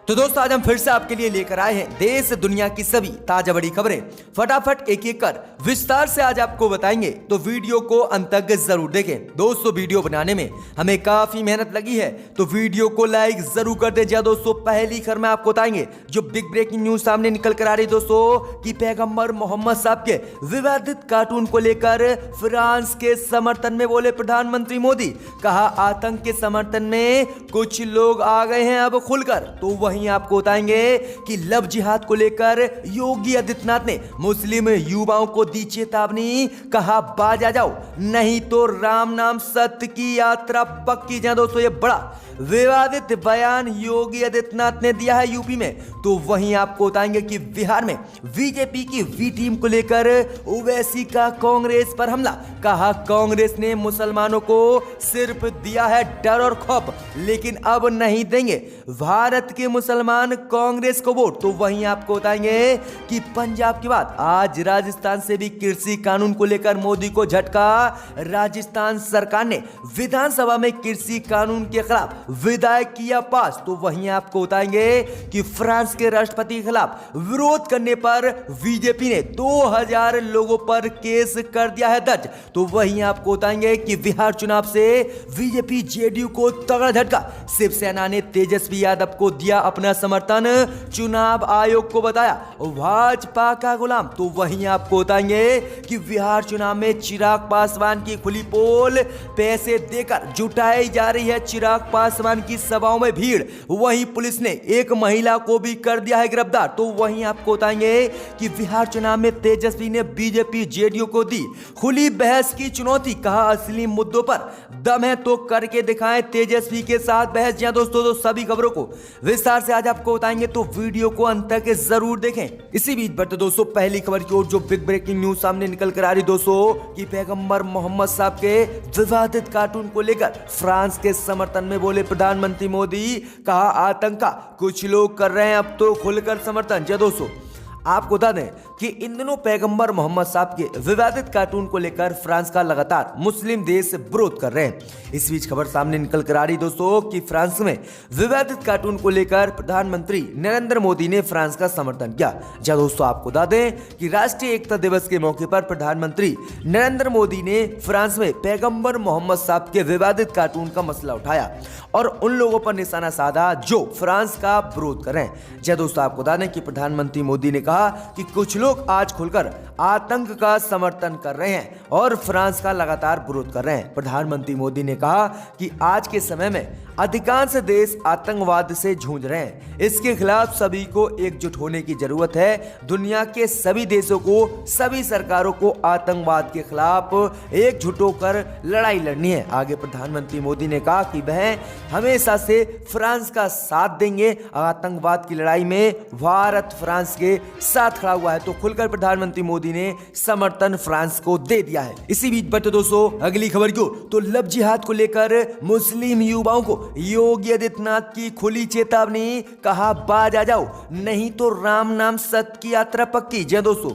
तो दोस्तों आज हम फिर से आपके लिए लेकर आए हैं देश दुनिया की सभी ताजा बड़ी खबरें। फटाफट एक एक कर विस्तार से आज आपको बताएंगे, तो वीडियो को अंत तक जरूर देखें। दोस्तों वीडियो बनाने में हमें काफी मेहनत लगी है, तो वीडियो को लाइक जरूर कर दें। दोस्तों पहली खबर में आपको बताएंगे जो बिग ब्रेकिंग न्यूज सामने निकल कर आ रही दोस्तों कि पैगंबर मोहम्मद साहब के विवादित कार्टून को लेकर फ्रांस के समर्थन में बोले प्रधानमंत्री मोदी। कहा आतंक के समर्थन में कुछ लोग आ गए हैं अब खुलकर। तो वहीं आपको बताएंगे कि लव जिहाद को लेकर योगी आदित्यनाथ ने मुस्लिम युवाओं को दी चेतावनी। कहा बाज आ जाओ नहीं तो राम नाम सत्य की यात्रा पक्की। जहां दोस्तों ये बड़ा विवादित बयान योगी आदित्यनाथ ने दिया है यूपी में। तो वहीं आपको बताएंगे कि बिहार में बीजेपी की वी टीम को लेकर ओवैसी का कांग्रेस पर हमला। कहा कांग्रेस ने मुसलमानों को सिर्फ दिया है डर और खौफ, लेकिन अब नहीं देंगे भारत के मुसलमान कांग्रेस को वोट। तो वहीं आपको बताएंगे कि पंजाब के बाद आज राजस्थान से भी कृषि कानून को लेकर मोदी को झटका। राजस्थान सरकार ने विधानसभा में कृषि कानून के खिलाफ विधेयक किया पास। तो वहीं आपको बताएंगे कि फ्रांस के राष्ट्रपति के खिलाफ विरोध करने पर बीजेपी ने 2000 लोगों पर केस कर दिया है दर्ज। तो वहीं आपको बताएंगे कि बिहार चुनाव से बीजेपी जेडीयू को तगड़ा झटका। शिवसेना ने तेजस्वी यादव को दिया अपना समर्थन, चुनाव आयोग को बताया भाजपा का गुलाम। तो वहीं आपको बताएंगे कि बिहार चुनाव में चिराग पासवान की खुली पोल, पैसे देकर जुटाई जा रही है चिराग पासवान की सभाओं में भीड़। वहीं पुलिस ने एक महिला को भी कर दिया है गिरफ्तार। तो वहीं आपको बताएंगे कि बिहार चुनाव में तेजस्वी ने बीजेपी जेडीयू को दी खुली बहस की चुनौती। कहा असली मुद्दों पर दम है तो करके दिखाएं तेजस्वी के साथ बहस। जी दोस्तों तो सभी खबरों को विस्तार से आज आपको बताएंगे, तो वीडियो को अंत तक जरूर देखें। इसी बीच बढ़ते दोस्तों पहली खबर की ओर जो बिग ब्रेकिंग न्यूज सामने निकल कर आ रही दोस्तों कि पैगंबर मोहम्मद साहब के विवादित कार्टून को लेकर फ्रांस के समर्थन में बोले प्रधानमंत्री मोदी। कहा आतंक का कुछ लोग कर रहे हैं अब तो खुलकर समर्थन। जी दोस्तों आपको बता दें कि इन दिनों पैगंबर मोहम्मद साहब के विवादित कार्टून को लेकर फ्रांस का लगातार मुस्लिम देश विरोध कर रहे हैं। इस बीच खबर सामने निकल कर आ रही दोस्तों कि फ्रांस में विवादित कार्टून को लेकर प्रधानमंत्री नरेंद्र मोदी ने फ्रांस का समर्थन किया। जहां दोस्तों आपको बता दें कि राष्ट्रीय एकता दिवस के मौके पर प्रधानमंत्री नरेंद्र मोदी ने फ्रांस में पैगंबर मोहम्मद साहब के विवादित कार्टून का मसला उठाया और उन लोगों पर निशाना साधा जो फ्रांस का विरोध कर रहे हैं। जहां दोस्तों आपको बता दें कि प्रधानमंत्री मोदी ने कहा कि कुछ लोग आज खुलकर आतंक का समर्थन कर रहे हैं और फ्रांस का लगातार विरोध कर रहे हैं। प्रधानमंत्री मोदी ने कहा कि आज के समय में अधिकांश देश आतंकवाद से जूझ रहे हैं, इसके खिलाफ सभी को एकजुट होने की जरूरत है। दुनिया के सभी देशों को, सभी सरकारों को आतंकवाद के खिलाफ एकजुट होकर लड़ाई लड़नी है। आगे प्रधानमंत्री मोदी ने कहा कि वह हमेशा से फ्रांस का साथ देंगे, आतंकवाद की लड़ाई में भारत फ्रांस के साथ खड़ा हुआ है। तो खुलकर प्रधानमंत्री मोदी ने समर्थन फ्रांस को दे दिया है। इसी बीच बढ़ते दोस्तों अगली खबर को, तो लव जिहाद को लेकर मुस्लिम युवाओं को योगी आदित्यनाथ की खुली चेतावनी। कहा बाज आ जाओ नहीं तो राम नाम सत्य की यात्रा पक्की। जय दोस्तों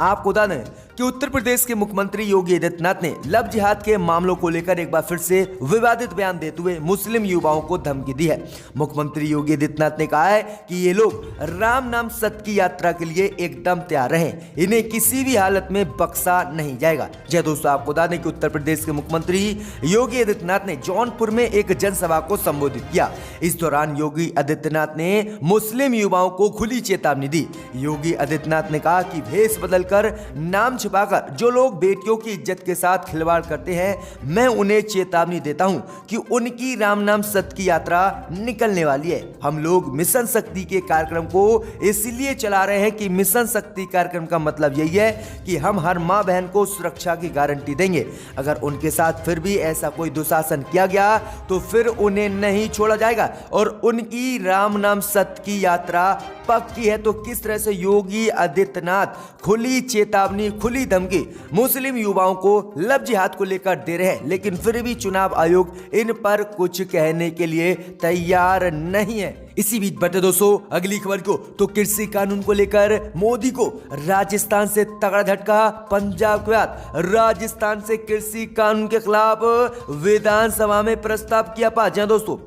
आपको बता दें कि उत्तर प्रदेश के मुख्यमंत्री योगी आदित्यनाथ ने लव जिहाद के मामलों को लेकर एक बार फिर से विवादित बयान देते हुए मुस्लिम युवाओं को धमकी दी है। मुख्यमंत्री योगी आदित्यनाथ ने कहा है कि ये लोग राम नाम सत्य की यात्रा के लिए एकदम तैयार रहें, इन्हें किसी भी हालत में बख्शा नहीं जाएगा। जय दोस्तों आपको बता दें कि उत्तर प्रदेश के मुख्यमंत्री योगी आदित्यनाथ ने जौनपुर में एक जनसभा को संबोधित किया। इस दौरान योगी आदित्यनाथ ने मुस्लिम युवाओं को खुली चेतावनी दी। योगी आदित्यनाथ ने कहा कि भेष बदलकर नाम छिपाकर जो लोग बेटियों की इज्जत के साथ खिलवाड़ करते हैं, मैं उन्हें चेतावनी देता हूं कि उनकी राम नाम सत्य की यात्रा निकलने वाली है। हम लोग मिशन शक्ति के कार्यक्रम को इसलिए चला रहे हैं कि मिशन शक्ति कार्यक्रम का मतलब यही है कि हम हर मां बहन को सुरक्षा की गारंटी देंगे। अगर उनके साथ फिर भी ऐसा कोई दुशासन किया गया तो फिर उन्हें नहीं छोड़ा जाएगा और उनकी राम नाम सत्य की यात्रा पक्की है। तो किस तरह से योगी आदित्यनाथ खुली चेतावनी, खुली धमकी मुस्लिम युवाओं को लव जिहाद को लेकर दे रहे हैं, लेकिन फिर भी चुनाव आयोग इन पर कुछ कहने के लिए तैयार नहीं है। इसी बीच बढ़ते दोस्तों अगली खबर को, तो कृषि कानून को लेकर मोदी को राजस्थान से तगड़ा झटका। पंजाब के बाद राजस्थान से कृषि कानून के खिलाफ विधानसभा में प्रस्ताव किया पास। दोस्तों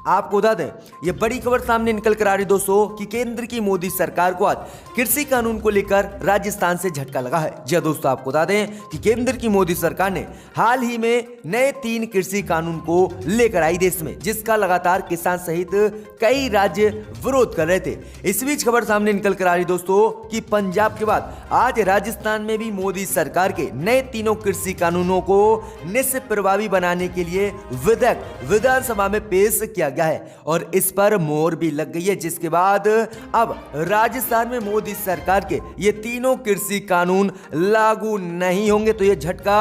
आपको बता दें ये बड़ी खबर सामने निकल कर आ रही दोस्तों कि केंद्र की मोदी सरकार को आज कृषि कानून को लेकर राजस्थान से झटका लगा है। जी दोस्तों, आपको बता दें कि केंद्र की मोदी सरकार ने हाल ही में नए 3 कृषि कानून को लेकर आई देश में, जिसका लगातार किसान सहित कई राज्य विरोध कर रहे थे। इस बीच खबर सामने निकल कर आ रही दोस्तों कि पंजाब के बाद आज राजस्थान में भी मोदी सरकार के नए 3 कृषि कानूनों को निश्चित प्रभावी बनाने के लिए विधेयक विधानसभा में पेश किया गया है और इस पर मोहर भी लग गई है, जिसके बाद अब राजस्थान में मोदी सरकार के ये 3 कृषि कानून लागू नहीं होंगे। तो ये झटका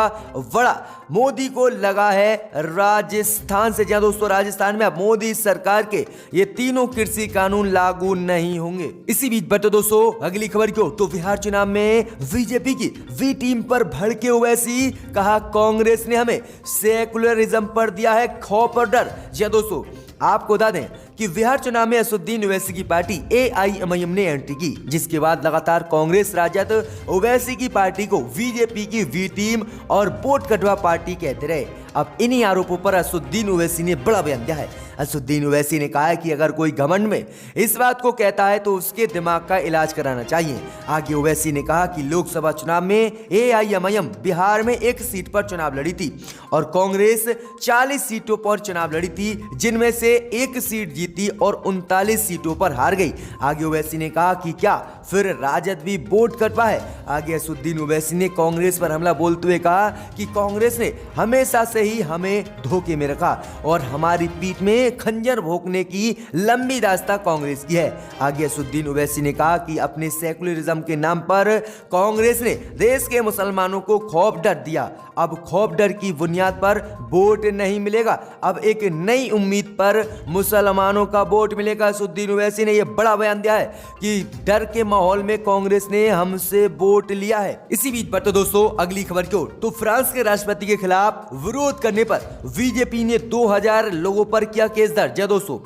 बड़ा मोदी को लगा है राजस्थान से। जहां दोस्तों राजस्थान में अब मोदी सरकार के ये 3 कृषि कानून लागू नहीं होंगे। इसी बीच बता दोस्तों अगली खबर क्यों, तो बिहार चुनाव में बीजेपी की वी टीम पर भड़के ओवैसी, कहा कांग्रेस ने हमें सेकुलरिज्म पर दिया है खौफ और डर। जी दोस्तों, आपको बता दें कि बिहार चुनाव में असदुद्दीन ओवैसी की पार्टी AIMIM ने एंट्री की, जिसके बाद लगातार कांग्रेस राजद ओवैसी की पार्टी को बीजेपी की वी टीम और वोट कटवा पार्टी कहते रहे। अब इन्हीं आरोपों पर असदुद्दीन ओवैसी ने बड़ा बयान दिया है। असदुद्दीन ओवैसी ने कहा है कि अगर कोई घमंड में इस बात को कहता है तो उसके दिमाग का इलाज कराना चाहिए। आगे ओवैसी ने कहा कि लोकसभा चुनाव में AIMIM बिहार में 1 सीट पर चुनाव लड़ी थी और कांग्रेस 40 सीटों पर चुनाव लड़ी थी, जिनमें से 1 सीट जीती और 39 सीटों पर हार गई। आगे ओवैसी ने कहा कि क्या फिर राजद भी वोट कटवा है। आगे असदुद्दीन ओवैसी ने कांग्रेस पर हमला बोलते हुए कहा कि कांग्रेस ने हमेशा से ही हमें धोखे में रखा और हमारी पीठ में खंजर भोंकने की लंबी दास्तां कांग्रेस की है। आगे असदुद्दीन ओवैसी ने कहा कि अपने सेकुलरिज्म के नाम पर कांग्रेस ने देश के मुसलमानों को खौफ डर दिया। अब खौफ डर की बुनियाद पर वोट नहीं मिलेगा, अब एक नई उम्मीद पर मुसलमानों का वोट मिलेगा। असदुद्दीन ओवैसी ने यह बड़ा बयान दिया है कि डर के माहौल में कांग्रेस ने हमसे वोट लिया है। इसी बीच पर तो दोस्तों अगली खबर की ओर, तो फ्रांस के राष्ट्रपति के खिलाफ विरोध करने पर बीजेपी ने 2000 लोगों पर किया केस दर्ज। दोस्तों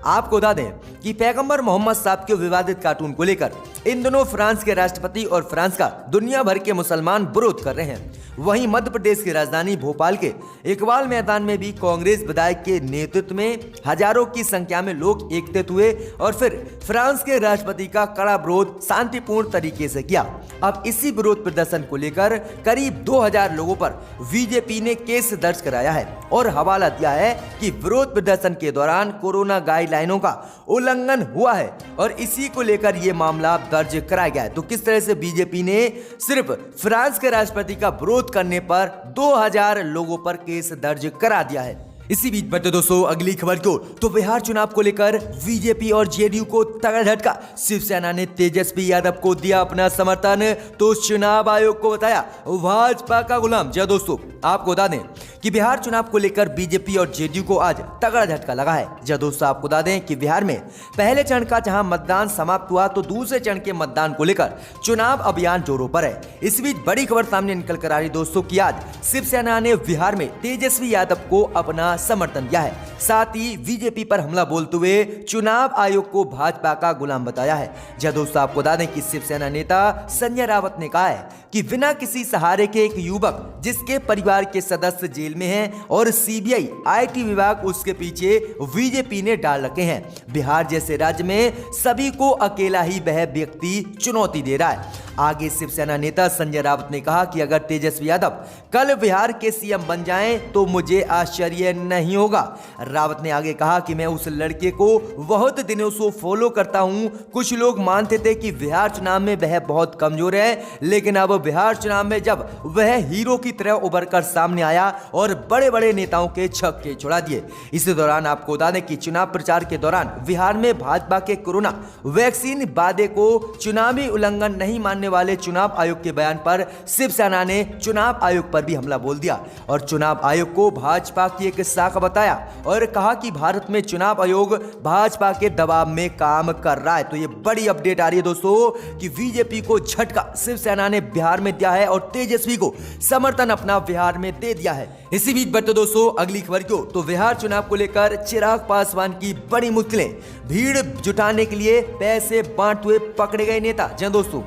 आपको बता दें कि पैगंबर मोहम्मद साहब के विवादित कार्टून को लेकर इन दिनों फ्रांस के राष्ट्रपति और फ्रांस का दुनिया भर के मुसलमान विरोध कर रहे हैं। वहीं मध्य प्रदेश की राजधानी भोपाल के इकबाल मैदान में भी कांग्रेस विधायक के नेतृत्व में हजारों की संख्या में लोग एकत्रित हुए और फिर फ्रांस के राष्ट्रपति का कड़ा विरोध शांतिपूर्ण तरीके से किया। अब इसी विरोध प्रदर्शन को लेकर करीब 2000 लोगों पर बीजेपी ने केस दर्ज कराया है और हवाला दिया है कि विरोध प्रदर्शन के दौरान कोरोना गाइडलाइनों का उल्लंघन हुआ है और इसी को लेकर यह मामला दर्ज कराया गया है। तो किस तरह से बीजेपी ने सिर्फ फ्रांस के राष्ट्रपति का विरोध करने पर 2000 लोगों पर केस दर्ज करा दिया है। इसी बीच बढ़ते दोस्तों अगली खबर को, तो बिहार चुनाव को लेकर बीजेपी और जेडीयू को तगड़ा झटका। शिवसेना ने तेजस्वी यादव को दिया अपना समर्थन, तो चुनाव आयोग को बताया भाजपा का गुलाम। जी दोस्तों, आपको बता दें कि बिहार चुनाव को लेकर बीजेपी और जेडीयू को आज तगड़ा झटका लगा है। जी दोस्तों, आपको बता दें कि बिहार में पहले चरण का जहां मतदान समाप्त हुआ, तो दूसरे चरण के मतदान को लेकर चुनाव अभियान जोरों पर है। इस बीच बड़ी खबर सामने निकल कर आ रही दोस्तों कि आज शिवसेना ने बिहार में तेजस्वी यादव को अपना समर्थन दिया है। साथ ही बीजेपी पर हमला बोलते हुए चुनाव आयोग को भाजपा का गुलाम बताया है। जी दोस्तों, आपको बता दें कि शिवसेना नेता संजय रावत ने कहा है कि बिना किसी सहारे के एक युवक जिसके परिवार के सदस्य जेल में हैं और सीबीआई IT विभाग उसके पीछे बीजेपी ने डाल रखे हैं। बिहार जैसे राज्य में सभी को अकेला ही वह व्यक्ति चुनौती दे रहा है। आगे शिवसेना नेता संजय रावत ने कहा कि अगर तेजस्वी यादव कल बिहार के सीएम बन जाएं तो मुझे आश्चर्य नहीं होगा। रावत ने आगे कहा कि मैं उस लड़के को बहुत दिनों से फॉलो करता हूं। कुछ लोग मानते थे कि बिहार चुनाव में वह बहुत कमजोर है, लेकिन अब बिहार चुनाव में जब वह हीरो की तरह उभर कर सामने आया और बड़े बड़े नेताओं के छक्के छुड़ा दिए। इसी दौरान आपको बता दें कि चुनाव प्रचार के दौरान बिहार में भाजपा के कोरोना वैक्सीन वादे को चुनावी उल्लंघन नहीं मानने वाले चुनाव आयोग के बयान पर शिवसेना ने चुनाव आयोग पर भी हमला बोल दिया और चुनाव आयोग को भाजपा की एक शाखा बताया और कहा कि भारत में चुनाव आयोग भाजपा के दबाव में काम कर रहा है। तो ये बड़ी अपडेट आ रही है दोस्तों कि बीजेपी को झटका शिवसेना ने बिहार में दिया है और तेजस्वी को समर्थन अपना बिहार में दे दिया है। इसी बीच बढ़ते दोस्तों अगली खबर को, तो बिहार चुनाव को लेकर चिराग पासवान की बड़ी मुश्किलें। भीड़ जुटाने के लिए पैसे बांटते हुए पकड़े गए नेता। जी दोस्तों,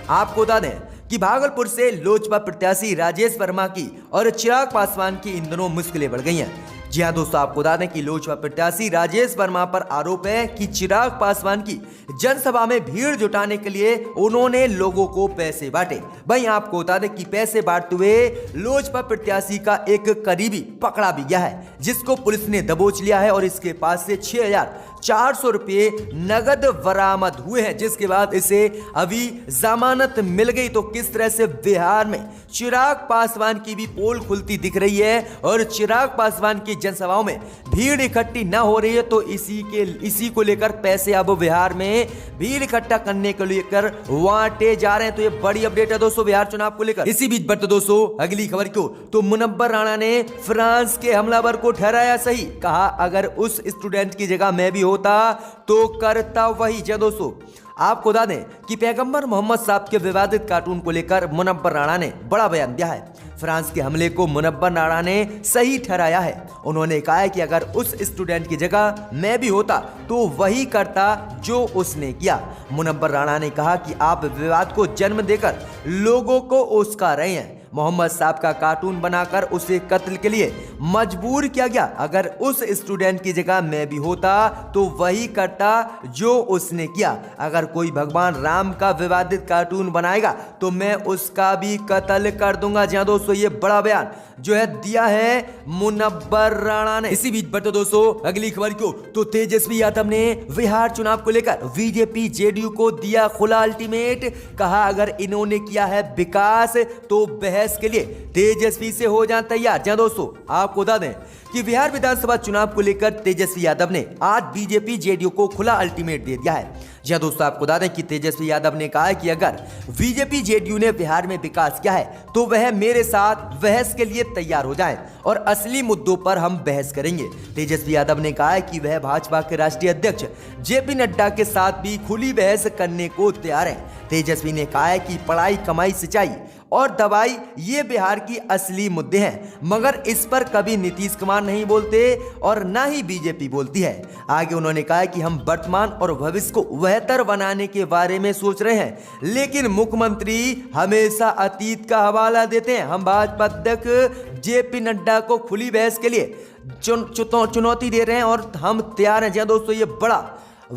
आपको बता दें कि भागलपुर से लोजपा प्रत्याशी राजेश वर्मा की और चिराग पासवान की इन दोनों मुश्किलें बढ़ गई हैं। जी हां दोस्तों, आपको बता दें कि लोजपा प्रत्याशी राजेश वर्मा पर आरोप है कि चिराग पासवान की जनसभा में भीड़ जुटाने के लिए उन्होंने लोगों को पैसे बांटे। वहीं आपको बता दें कि पैसे बांटते हुए लोजपा प्रत्याशी का एक करीबी पकड़ा भी गया है, जिसको पुलिस ने दबोच लिया है और इसके पास से 6,400 रुपये नगद बरामद हुए हैं, जिसके बाद इसे अभी जमानत मिल गई। तो किस तरह से बिहार में चिराग पासवान की भी पोल खुलती दिख रही है और चिराग पासवान की जनसभाओं में भीड़ इकट्ठी न हो रही है, तो इसी को लेकर पैसे अब बिहार में भीड़ इकट्ठा करने को लेकर बांटे जा रहे हैं। तो ये बड़ी अपडेट है दोस्तों बिहार चुनाव को लेकर। इसी बीच बढ़ते दोस्तों अगली खबर को, तो मुनव्वर राणा ने फ्रांस के हमलावर को ठहराया सही, कहा अगर उस स्टूडेंट की जगह मैं भी होता तो करता वही। जय दोस्तों, आपको बता दें कि पैगंबर मोहम्मद साहब के विवादित कार्टून को लेकर मुनव्वर राणा ने बड़ा बयान दिया है। फ्रांस के हमले को मुनव्वर राणा ने सही ठहराया है। उन्होंने कहा है कि अगर उस स्टूडेंट की जगह मैं भी होता तो वही करता जो उसने किया। मुनव्वर राणा ने कहा कि आप विवाद को जन्म देकर लोगों को उस्का रहे हैं। मोहम्मद साहब का कार्टून बनाकर उसे कत्ल के लिए मजबूर किया गया। अगर उस स्टूडेंट की जगह मैं भी होता तो वही करता जो उसने किया। अगर कोई भगवान राम का विवादित कार्टून बनाएगा तो मैं उसका भी कत्ल कर दूंगा। जहां दोस्तों ये बड़ा बयान जो है दिया है मुनव्वर राणा ने। इसी बीच बढ़ते दोस्तों अगली खबर को, तो तेजस्वी यादव ने बिहार चुनाव को लेकर बीजेपी जेडीयू को दिया खुला अल्टीमेट, कहा अगर इन्होंने किया है विकास तो बहस के लिए तेजस्वी से हो जाए तैयार। जहां दोस्तों आपको बता दें कि बिहार विधानसभा चुनाव को लेकर तेजस्वी यादव ने आज बीजेपी जेडीयू को खुला अल्टीमेट दे दिया है। जहां दोस्तों आपको बता दें कि तेजस्वी यादव ने कहा है कि अगर बीजेपी जेडीयू ने बिहार में विकास किया है तो वह मेरे साथ बहस के लिए तैयार हो जाएं और असली मुद्दों पर हम बहस करेंगे। तेजस्वी यादव ने कहा है कि वह भाजपा के राष्ट्रीय अध्यक्ष जेपी नड्डा के साथ भी खुली बहस करने को तैयार है। तेजस्वी ने कहा है कि पढ़ाई, कमाई, सिंचाई और दवाई ये बिहार की असली मुद्दे हैं, मगर इस पर कभी नीतीश कुमार नहीं बोलते और ना ही बीजेपी बोलती है। आगे उन्होंने कहा कि हम वर्तमान और भविष्य को बेहतर बनाने के बारे में सोच रहे हैं, लेकिन मुख्यमंत्री हमेशा अतीत का हवाला देते हैं। हम भाजपा अध्यक्ष जेपी नड्डा को खुली बहस के लिए चुनौती दे रहे हैं और हम तैयार हैं। जहां दोस्तों ये बड़ा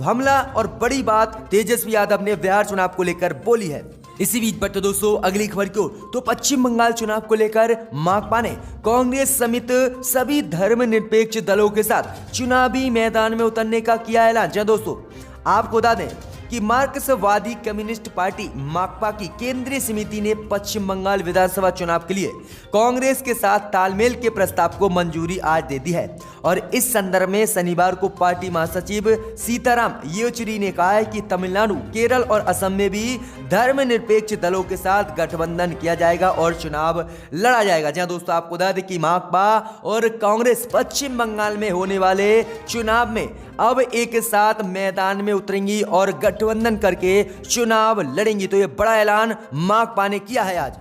हमला और बड़ी बात तेजस्वी यादव ने बिहार चुनाव को लेकर बोली है। इसी बीच बढ़ते दोस्तों अगली खबर को, तो पश्चिम बंगाल चुनाव को लेकर माकपा ने कांग्रेस समेत सभी धर्मनिरपेक्ष दलों के साथ चुनावी मैदान में उतरने का किया ऐलान। जहां दोस्तों आपको बता दें कि मार्क्सवादी कम्युनिस्ट पार्टी माकपा की केंद्रीय समिति ने पश्चिम बंगाल विधानसभा चुनाव के लिए कांग्रेस के साथ तालमेल के प्रस्ताव को मंजूरी आज दे दी है और इस संदर्भ में शनिवार को पार्टी महासचिव सीताराम येचुरी ने कहा है कि तमिलनाडु, केरल और असम में भी धर्मनिरपेक्ष दलों के साथ गठबंधन किया जाएगा और चुनाव लड़ा जाएगा। जहां दोस्तों आपको बता दें कि माकपा और कांग्रेस पश्चिम बंगाल में होने वाले चुनाव में अब एक साथ मैदान में उतरेंगी और गठबंधन करके चुनाव लड़ेंगी। तो ये बड़ा ऐलान माकपा ने किया है आज।